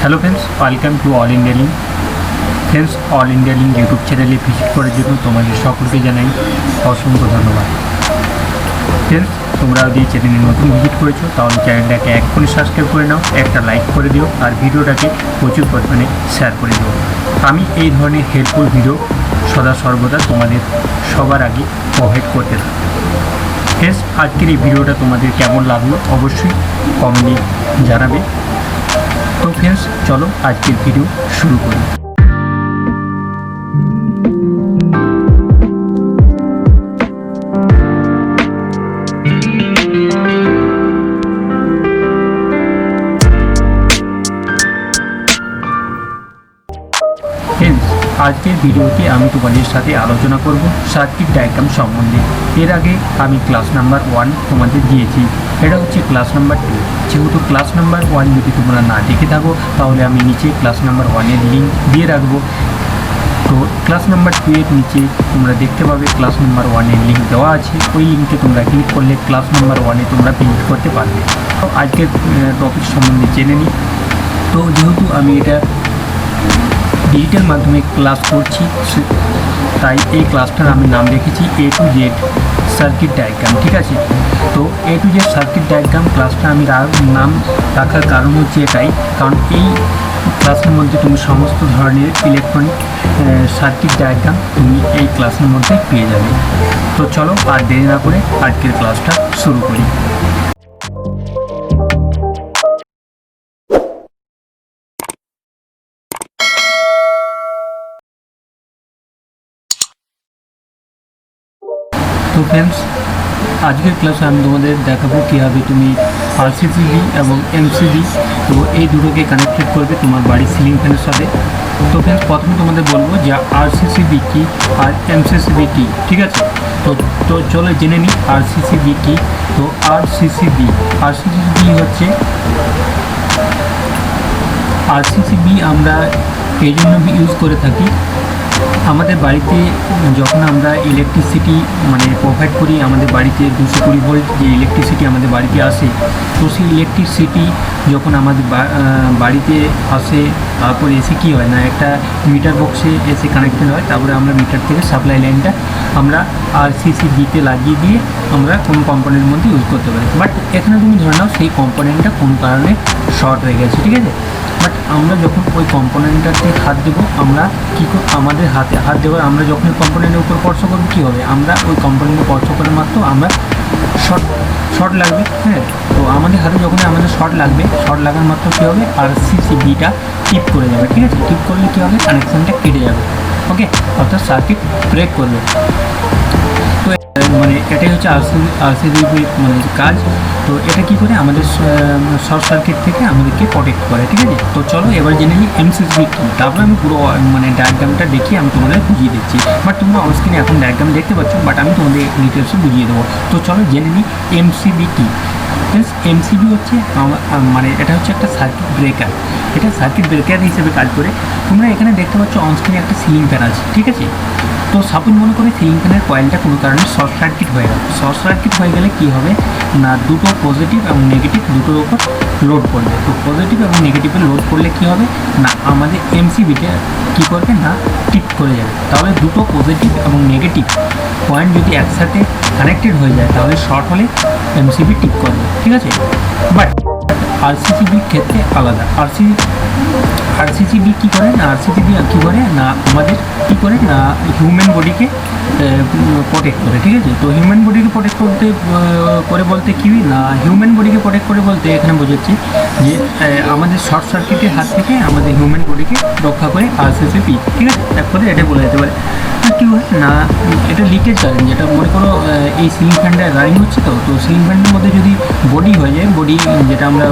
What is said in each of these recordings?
Hello friends, welcome to all India link. Friends, all India link YouTube চ্যানেলে visit করার জন্য তোমাদের সকলকে জানাই অসংখ্য ধন্যবাদ। ফ্রেন্ডস, তোমরা যদি চ্যানেলে নতুন ভিজিট করেছো তাহলে চ্যানেলটাকে এক্ষুনি সাবস্ক্রাইব করে নাও, একটা লাইক করে দিও আর ভিডিওটাকে প্রচুর পরিমাণে শেয়ার করে দিও। আমি এই ধরনের হেল্পফুল ভিডিও সদা সর্বদা তোমাদের সবার আগে প্রোভাইড করতে থাকি। ফ্রেন্ডস, আজকের এই ভিডিওটা তোমাদের কেমন লাগলো অবশ্যই কমেন্টে জানাবে। তো ফ্রেন্ডস, চলো আজকের ভিডিও শুরু করি। আজকের ভিডিওতে আমি তোমাদের সাথে আলোচনা করব সার্কিট ডায়াগ্রাম সম্বন্ধে। এর আগে আমি ক্লাস নাম্বার 1 তোমাদের দিয়েছি, এটা হচ্ছে ক্লাস নাম্বার 2। যেহেতু ক্লাস নাম্বার 1 যদি তোমরা না দেখে থাকো তাহলে আমি নিচে ক্লাস নাম্বার 1-এর লিঙ্ক দিয়ে রাখবো। তো ক্লাস নাম্বার 2 এর নিচে তোমরা দেখতে পাবে ক্লাস নাম্বার 1-এর লিঙ্ক দেওয়া আছে। ওই লিঙ্কে তোমরা ক্লিক করলে ক্লাস নাম্বার 1-এ তোমরা ভিজিট করতে পারবে। তো আজকের টপিক সম্বন্ধে জেনে নিই। তো যেহেতু আমি এটা ডিজিটাল মাধ্যমে ক্লাস করছি, তাই এই ক্লাসটার আমি নাম রেখেছি A to Z circuit diagram. ঠিক আছে, তো A to Z circuit diagram ক্লাসটা আমি নাম রাখার কারণ হচ্ছে এটাই, কারণ এই ক্লাসের মধ্যে তুমি সমস্ত ধরনের ইলেকট্রনিক সার্কিট ডায়াগ্রাম তুমি এই ক্লাসের মধ্যে পেয়ে যাবে। তো চলো আর দেরি না করে আজকের ক্লাসটা শুরু করি। তো ফ্রেন্ডস, আজকের ক্লাসে আমি তোমাদের দেখাবো কীভাবে তুমি RCCB এবং MCB তো এই দুটোকে কানেক্টেড করবে তোমার বাড়ির সিলিং ফ্যানের সাথে। তো ফ্রেন্ডস, প্রথমে তোমাদের বলবো যে RCCB কী আর MCCB কী। ঠিক আছে, তো চলো জেনে নিই RCCB কী। তো RCCB হচ্ছে RCCB আমরা এই জন্য ইউজ করে থাকি, আমাদের বাড়িতে যখন আমরা ইলেকট্রিসিটি প্রোভাইড করি, আমাদের বাড়িতে 220 ভোল্ট যে ইলেকট্রিসিটি আমাদের বাড়িতে আসে, তো সেই ইলেকট্রিসিটি যখন আমাদের বাড়িতে আসে তারপরে এসে কী হয় না, একটা মিটার বক্সে এসে কানেক্টেড হয়। তারপরে আমরা মিটার থেকে সাপ্লাই লাইনটা আমরা RCCBতে লাগিয়ে দিয়ে আমরা কোনো কম্পোনেন্টের মধ্যে ইউজ করতে পারি। বাট এখানে তুমি ধরে নাও সেই কম্পোনেন্টটা কোনো কারণে শর্ট হয়ে গেছে। ঠিক আছে, বাট আমরা যখন ওই কম্পোনেন্টটাতে হাত দেবো, আমরা কী আমাদের হাত দেওয়ার আমরা যখন ওই কম্পোনেন্টের উপর স্পর্শ করবো কী হবে, আমরা ওই কম্পোনেন্টে স্পর্শ করার মাত্র আমরা শর্ট লাগবে। হ্যাঁ, তো আমাদের হাতে যখন আমাদের শর্ট লাগার মাত্র কী হবে, RCCBটা টিপ করে যাবে। ঠিক আছে, টিপ করলে কী হবে, কানেকশানটা কেটে যাবে। ওকে, অর্থাৎ সার্কিট ব্রেক করবে। তো এটাই হচ্ছে RCCB কাজ। তো এটা কী করে, আমাদের শর্ট সার্কিট থেকে আমাদেরকে প্রোটেক্ট করে। ঠিক আছে, তো চলো এবার জেনে নিই MCB কী। তারপরে আমি পুরো ডায়াগ্রামটা দেখি আমি তোমাদের বুঝিয়ে দিচ্ছি। বাট তোমরা অনস্ক্রিনে এখন ডায়াগ্রাম দেখতে পাচ্ছ, বাট আমি তোমাদের ডিটেলসে বুঝিয়ে দেবো। তো চলো জেনে নিই MCB কী। MCB হচ্ছে এটা হচ্ছে একটা সার্কিট ব্রেকার। এটা সার্কিট ব্রেকার হিসেবে কাজ করে। তোমরা এখানে দেখতে পাচ্ছ অনস্ক্রিনে একটা সিলিং ফ্যান আছে। ঠিক আছে, তো সাপোজ মনে করে সিলিং ফ্যানের কয়েলটা কোনো কারণে শর্ট সার্কিট হয়ে গেল। শর্ট সার্কিট হয়ে গেলে কী হবে না, দুটো পজিটিভ এবং নেগেটিভ দুটোর ওপর লোড পড়বে। তো পজিটিভ এবং নেগেটিভে লোড করলে কী হবে না, আমাদের MCBটা কী করবে না, টিপ করে যাবে। তাহলে দুটো পজিটিভ এবং নেগেটিভ পয়েন্ট যদি একসাথে কানেক্টেড হয়ে যায় তাহলে শর্ট হলে MCB টিপ করবে। ঠিক আছে, বাট RCCBর ক্ষেত্রে আলাদা। RCCB কী করে না, RCCB কী করে না, আমাদের কী করে না, হিউম্যান বডিকে প্রোটেক্ট করে। ঠিক আছে, তো হিউম্যান বডিকে প্রোটেক্ট করে বলতে কী না, হিউম্যান বডিকে প্রোটেক্ট করে বলতে এখানে বোঝাচ্ছি যে আমাদের শর্ট সার্কিটের হাত থেকে আমাদের হিউম্যান বডিকে রক্ষা করে RCCB। ঠিক আছে, এক কথা এটা বলা যেতে পারে। কী হয় না, এটা লিকেজ কারেন্ট, যেটা মনে করো এই সিলিং ফ্যানটা রানিং হচ্ছে, তো সিলিং ফ্যানটার মধ্যে যদি বডি হয়ে যায়, বডি যেটা আমরা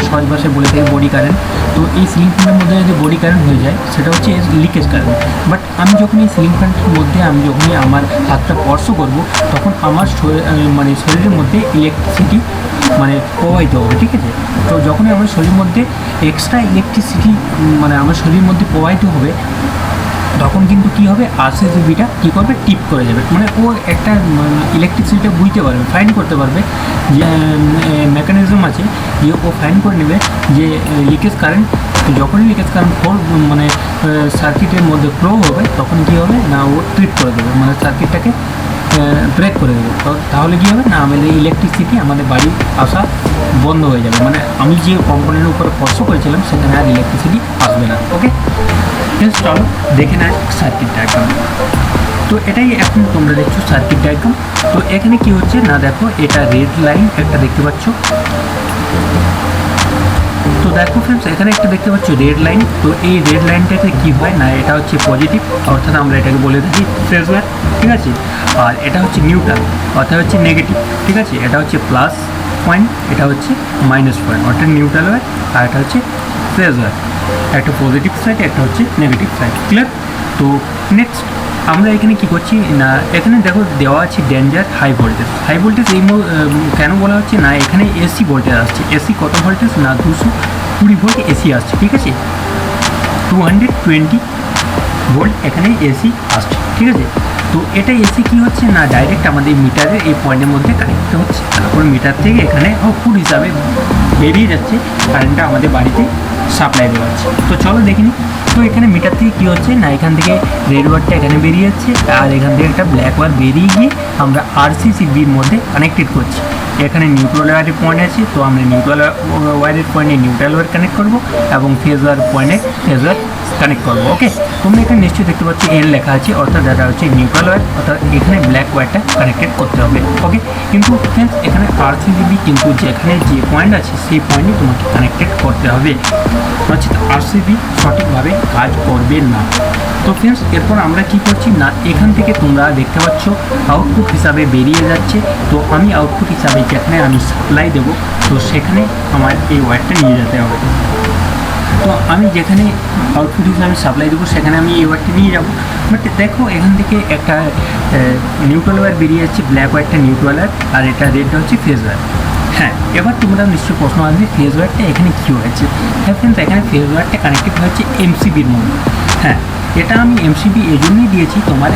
সহজ ভাষায় বলে থাকি বডি কারেন্ট, তো এই সিলিং ফ্যানের মধ্যে যদি বডি কারেন্ট হয়ে যায় সেটা হচ্ছে লিকেজ কারেন্ট। বাট আমি যখন এই সিলিং ফ্যানটার মধ্যে আমি যখনই আমার হাতটা স্পর্শ করব তখন আমার শরীরের মধ্যে ইলেকট্রিসিটি প্রবাহিত হবে। ঠিক আছে, তো যখনই আমার শরীরের মধ্যে এক্সট্রা ইলেকট্রিসিটি আমার শরীরের মধ্যে প্রবাহিত হবে তখন কিন্তু কী হবে, আরসিসিবিটা কী করবে, টিপ করে যাবে, মানে ও একটা ইলেকট্রিসিটিটা বুঝতে পারবে, ফাইন করতে পারবে যে মেকানিজম আছে যে ও ফাইন করে নেবে যে লিকেজ কারেন্ট, যখনই লিকেজ কারেন্ট মানে সার্কিটের মধ্যে ফ্লো হবে তখন কী হবে না, ও ট্রিপ করে দেবে, মানে সার্কিটটাকে ব্রেক করে দেবে। তাহলে কী হবে না, আমাদের ইলেকট্রিসিটি আমাদের বাড়ি আসা বন্ধ হয়ে যাবে, মানে আমি যে কম্পোনেন্টের উপরে খরচ করেছিলাম সেখানে আর ইলেকট্রিসিটি আসবে না। ওকে, চলো দেখে নেয় সার্কিট ডায়াগ্রাম। তো এটাই এখন তোমরা দেখছো সার্কিট ডায়াগ্রাম। তো এখানে কি হচ্ছে না, দেখো এটা রেড লাইন একটা দেখতে পাচ্ছ। তো দেখো ফ্রেন্ডস, এখানে একটা দেখতে পাচ্ছ রেড লাইন। তো এই রেড লাইনটাতে কী হয় না, এটা হচ্ছে পজিটিভ, অর্থাৎ আমরা এটাকে বলে থাকি ফেজ ওয়্যার, ঠিক আছে। আর এটা হচ্ছে নিউট্রাল, অর্থাৎ হচ্ছে নেগেটিভ, ঠিক আছে। এটা হচ্ছে প্লাস পয়েন্ট, এটা হচ্ছে মাইনাস পয়েন্ট, অর্থাৎ নিউট্রাল ওয়্যার, আর এটা হচ্ছে ফেজ ওয়্যার, একটা পজিটিভ সাইড, একটা হচ্ছে নেগেটিভ সাইড। ক্লিয়ার? তো নেক্সট আমরা এখানে কি করছি না, এখানে দেখো দেওয়া আছে danger high voltage. High voltage এই কেন বলা হচ্ছে না, এখানে এসি ভোল্টেজ আসছে। এসি কত ভোল্টেজ না, 220 ভোল্ট এসি আসছে, ঠিক আছে। 220 ভোল্ট এখানে এসি আসছে, ঠিক আছে। তো এটা এসি কি হচ্ছে না, ডাইরেক্ট আমাদের মিটারের এই পয়েন্টের মধ্যে কানেক্ট হচ্ছে, তারপর মিটার থেকে এখানে আউটপুট হিসাবে বেরিয়ে যাচ্ছে, কারেন্টটা আমাদের বাড়িতে সাপ্লাই দেওয়া হচ্ছে। তো চলো দেখিনি। তো এখানে মিটার থেকে কী হচ্ছে না, এখান থেকে রেড ওয়্যারটা এখানে বেরিয়ে যাচ্ছে, আর এখান থেকে একটা ব্ল্যাক ওয়্যার বেরিয়ে গিয়ে আমরা আরসিসিবির মধ্যে কানেক্টেড করছি। এখানে নিউট্রাল ওয়্যারের পয়েন্ট আছে, তো আমরা নিউট্রাল ওয়্যারের পয়েন্টে নিউট্রাল ওয়্যার কানেক্ট করবো এবং ফেজ ওয়্যার পয়েন্টে ফেজ ওয়্যার কানেক্ট করবো। ওকে, তোমরা এখানে নিশ্চয়ই দেখতে পাচ্ছ এন লেখা আছে, অর্থাৎ এটা হচ্ছে নিউট্রাল ওয়্যার, অর্থাৎ এখানে ব্ল্যাক ওয়্যারটা কানেক্টেড করতে হবে। ওকে, কিন্তু ফ্রেন্ডস এখানে আরসিসিবি কিন্তু যেখানে যে পয়েন্ট আছে সেই পয়েন্টে তোমাকে কানেক্টেড করতে হবে, অর্থাৎ আরসিবি সঠিকভাবে কাজ করবে না। তো ফ্রেন্ডস এরপর আমরা কি করছি না, এখান থেকে তোমরা দেখতে পাচ্ছ আউটপুট হিসাবে বেরিয়ে যাচ্ছে। তো আমি আউটপুট হিসাবে যেখানে আমি সাপ্লাই দেবো, তো সেখানে আমার এই ওয়্যারটা নিয়ে যেতে হবে। তো আমি যেখানে আউটপুট হিসাবে সাপ্লাই দেবো সেখানে আমি এই ওয়্যারটা নিয়ে যাবো। বাট দেখো এখান থেকে একটা নিউট্রাল ওয়্যার বেরিয়ে যাচ্ছে, ব্ল্যাক ওয়্যারটা নিউট্রাল ওয়্যার, আর এটা রেডটা হচ্ছে ফেজ ওয়্যার। হ্যাঁ, এবার তোমরা নিশ্চয়ই প্রশ্ন আসবে ফেজ ওয়্যারটা এখানে কী হয়েছে। হ্যাঁ ফ্রেন্ডস, এখানে ফেজ ওয়্যারটা কানেক্টেড হয়েছে এমসিবির মধ্যে। হ্যাঁ, এটা আমি এমসিবি এই জন্যই দিয়েছি, তোমার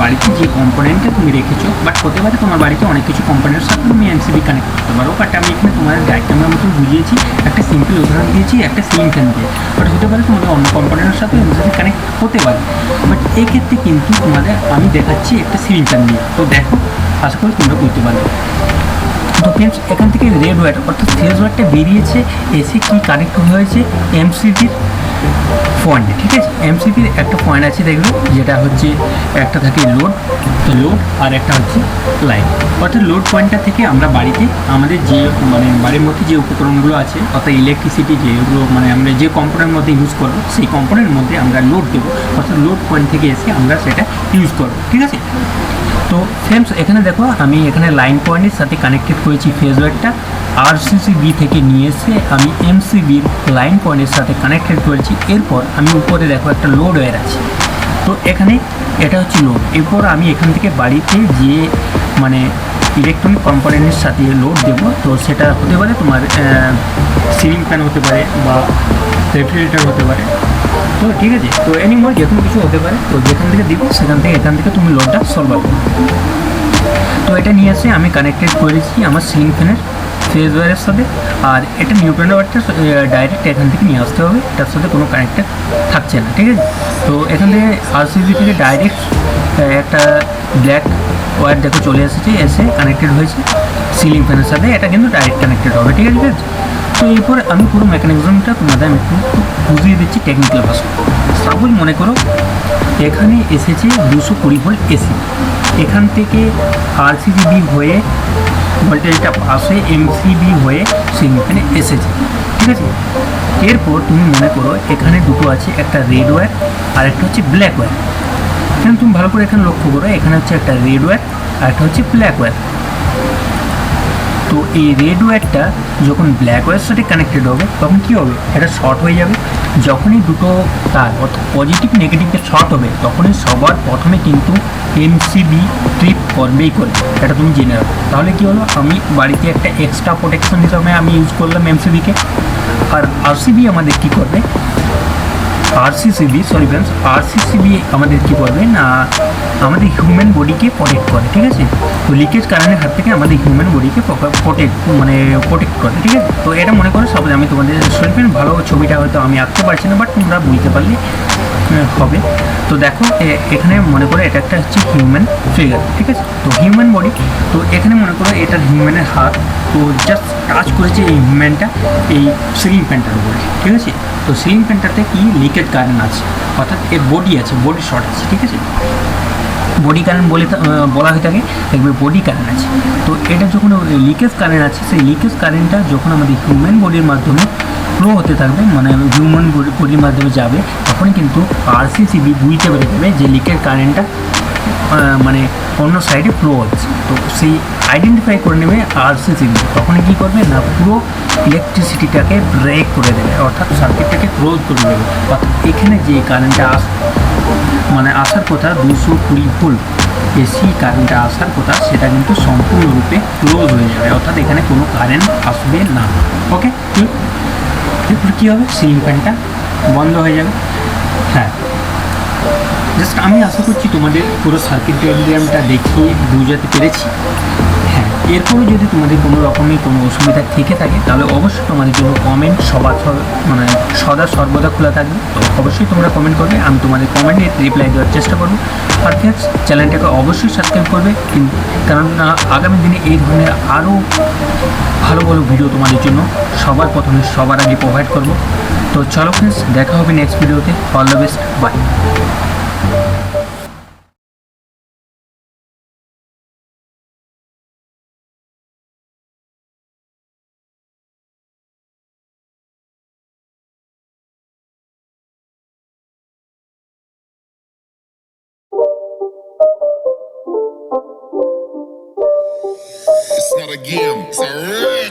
বাড়িতে যে কম্পোনেন্টটা তুমি রেখেছো, বাট হতে পারে তোমার বাড়িতে অনেক কিছু কম্পোনেন্টের সাথে তুমি এমসিবি কানেক্ট করতে পারো। বাট আমি এখানে তোমাদের ডায়াগ্রামের মতন বুঝিয়েছি, একটা সিম্পল উদাহরণ দিয়েছি একটা সিলিং ফ্যান দিয়ে। বাট হতে পারে তোমাদের অন্য কম্পোনেন্টের সাথে এমসিবি কানেক্ট হতে পারে, বাট এক্ষেত্রে কিন্তু তোমাদের আমি দেখাচ্ছি একটা সিলিং ফ্যান দিয়ে। তো দেখো, আশা করি তোমরা বুঝতে পারবে। তো ফ্রেন্ডস এখান থেকে রেড ওয়্যার অর্থাৎ ফেজ ওয়্যারটা বেরিয়েছে, এসে কি কানেক্ট হয়েছে এমসিবির পয়েন্টে, ঠিক আছে। এমসিবির একটা পয়েন্ট আছে দেখবে, যেটা হচ্ছে একটা থাকে লোড, আর একটা হচ্ছে লাইন। অর্থাৎ লোড পয়েন্টটা থেকে আমরা বাড়িতে আমাদের যে মানে বাড়ির মধ্যে যে উপকরণগুলো আছে, অর্থাৎ ইলেকট্রিসিটি যেগুলো মানে আমরা যে কম্পোনেন্টের মধ্যে ইউজ করবো, সেই কম্পোনেন্টের মধ্যে আমরা লোড দেবো, অর্থাৎ লোড পয়েন্ট থেকে এসে আমরা সেটা ইউজ করবো, ঠিক আছে। তো ফ্রেন্ডস এখানে দেখো আমি এখানে লাইন পয়েন্টের সাথে কানেক্টেড করেছি ফেজ ওয়্যারটা, আরসিসিবি থেকে নিয়ে এসে আমি এমসিবির লাইন পয়েন্টের সাথে কানেক্টেড করেছি। এরপর আমি উপরে দেখো একটা লোড ওয়্যার আছে, তো এখানে এটা হচ্ছে লোড। এরপর আমি এখান থেকে বাড়িতে যে মানে ইলেকট্রনিক কম্পোনেন্টের সাথে লোড দেবো, তো সেটা হতে পারে তোমার সিলিং ফ্যান হতে পারে বা রেফ্রিজারেটর হতে পারে, তো ঠিক আছে। তো এনিমোর যে কোনো কিছু হতে পারে, তো যেখান থেকে দিব সেখান থেকে এখান থেকে তুমি লোডটা সলভ হবে। তো এটা নিয়ে এসে আমি কানেক্টেড করেছি আমার সিলিং ফ্যানের ফেজ ওয়্যারের সাথে, আর এটা নিউট্রাল ওয়্যারটা ডাইরেক্ট এখান থেকে নিয়ে আসতে হবে, এটার সাথে কোনো কানেক্টেড থাকছে না, ঠিক আছে। তো এখান থেকে আরসিবি থেকে ডাইরেক্ট একটা ব্ল্যাক ওয়্যার দেখো চলে এসেছে, এসে কানেক্টেড হয়েছে সিলিং ফ্যানের সাথে, এটা কিন্তু ডাইরেক্ট কানেক্টেড হবে, ঠিক আছে। তো এরপর আমি পুরো মেকানিজমটা তোমাদের আমি একটু বুঝিয়ে দিচ্ছি টেকনিক্যাল ভাষা। সাপোজ মনে করো এখানে এসেছে 220 ভোল্ট এসি, এখান থেকে আরসিসিবি হয়ে ভোল্টেজটা পাস হয়ে এমসিবি হয়ে সিলিং ফ্যানে এসেছে, ঠিক আছে। এরপর তুমি মনে করো এখানে দুটো আছে, একটা রেড ওয়্যার আর একটা হচ্ছে ব্ল্যাক ওয়্যার। এখানে তুমি ভালো করে এখানে লক্ষ্য করো, এখানে হচ্ছে একটা রেড ওয়্যার আর একটা হচ্ছে ব্ল্যাক ওয়্যার। তো এই রেড ওয়্যারটা যখন ব্ল্যাক ওয়্যারের সাথে কানেক্টেড হবে তখন কী হবে, এটা শর্ট হয়ে যাবে। যখনই দুটো তার অর্থাৎ পজিটিভ নেগেটিভকে শর্ট হবে তখনই সবার প্রথমে কিন্তু এমসিবি ট্রিপ করবেই করবে, এটা তুমি জেনে রাখো। তাহলে কী হলো, আমি বাড়িতে একটা এক্সট্রা প্রোটেকশন হিসাবে আমি ইউজ করলাম এমসিবিকে, আর আরসিবি আমাদের কী করবে, আরসিসিবি, সরি ফ্রেন্ডস, আরসিসিবি আমাদের কী করবে না, আমাদের হিউম্যান বডিকে প্রোটেক্ট করে, ঠিক আছে। তো লিকেজ কারেন্টের হাত থেকে আমাদের হিউম্যান বডিকে প্রোটেক্ট করে, ঠিক আছে। তো এটা মনে করো সবাই, আমি তোমাদের সরি ফ্রেন্ড ভালো ছবিটা হয়তো আমি আঁকতে পারছি না, বাট তোমরা বুঝতে পারলে হবে। তো দেখো এখানে মনে করো এটা একটা হচ্ছে হিউম্যান ফিগার, ঠিক আছে। তো হিউম্যান বডি, তো এখানে মনে করো এটা হিউম্যানের হাত, তো জাস্ট টাচ করেছে এই হিউম্যানটা এই সিলিং ফ্যানটার উপরে, ঠিক আছে। তো সিলিং ফ্যানটাতে কি লিকেজ কারেন্ট আছে, অর্থাৎ এর বডি আছে, বডি শর্ট আছে, ঠিক আছে। বডি কারেন্ট বলা হয়ে থাকে, দেখবে বডি কারেন্ট আছে। তো এটা যখন লিকেজ কারেন্ট আছে, সেই লিকেজ কারেন্টটা যখন আমাদের হিউম্যান বডির মাধ্যমে ফ্লো হতে থাকবে, মানে হিউম্যান বডির মাধ্যমে যাবে, তখন কিন্তু আরসিসিবি বুঝতে পেরে যাবে যে লিকেজ কারেন্টটা মানে অন্য সাইডে ফ্লো হচ্ছে। তো সেই আইডেন্টিফাই করে নেবে আরসিসিবি, তখন কী করবে না পুরো ইলেকট্রিসিটিটাকে ব্রেক করে দেবে, অর্থাৎ সার্কিটটাকে ক্লোজ করে দেবে। অর্থাৎ এখানে যে কারেন্টটা আসার কথা 220 ভোল্ট এসি কারেন্টটা আসার কথা, সেটা কিন্তু সম্পূর্ণরূপে ক্লোজ হয়ে যাবে, অর্থাৎ এখানে কোনো কারেন্ট আসবে না। ওকে, ঠিক। এরপর কী হবে, সিলিং ফ্যানটা বন্ধ হয়ে যাবে। হ্যাঁ, জাস্ট আমি আশা করছি তোমাদের পুরো সার্কিট ডায়াগ্রামটা দেখিয়ে বুঝাতে পেরেছি। হ্যাঁ, এরপরে যদি তোমাদের কোনো রকমের কোনো অসুবিধা থেকে থাকে, তাহলে অবশ্যই তোমাদের জন্য কমেন্ট সদা সর্বদা খোলা থাকবে। তো অবশ্যই তোমরা কমেন্ট করবে, আমি তোমাদের কমেন্টে রিপ্লাই দেওয়ার চেষ্টা করবো। আর ফ্রেন্ডস, চ্যানেলটাকে অবশ্যই সাবস্ক্রাইব করবে, কারণ আগামী দিনে এই ধরনের আরও ভালো ভালো ভিডিও তোমাদের জন্য সবার আগে প্রোভাইড করব। তো চলো ফ্রেন্ডস, দেখা হবে নেক্সট ভিডিওতে। All the best, bye. It's not a game, it's a rap.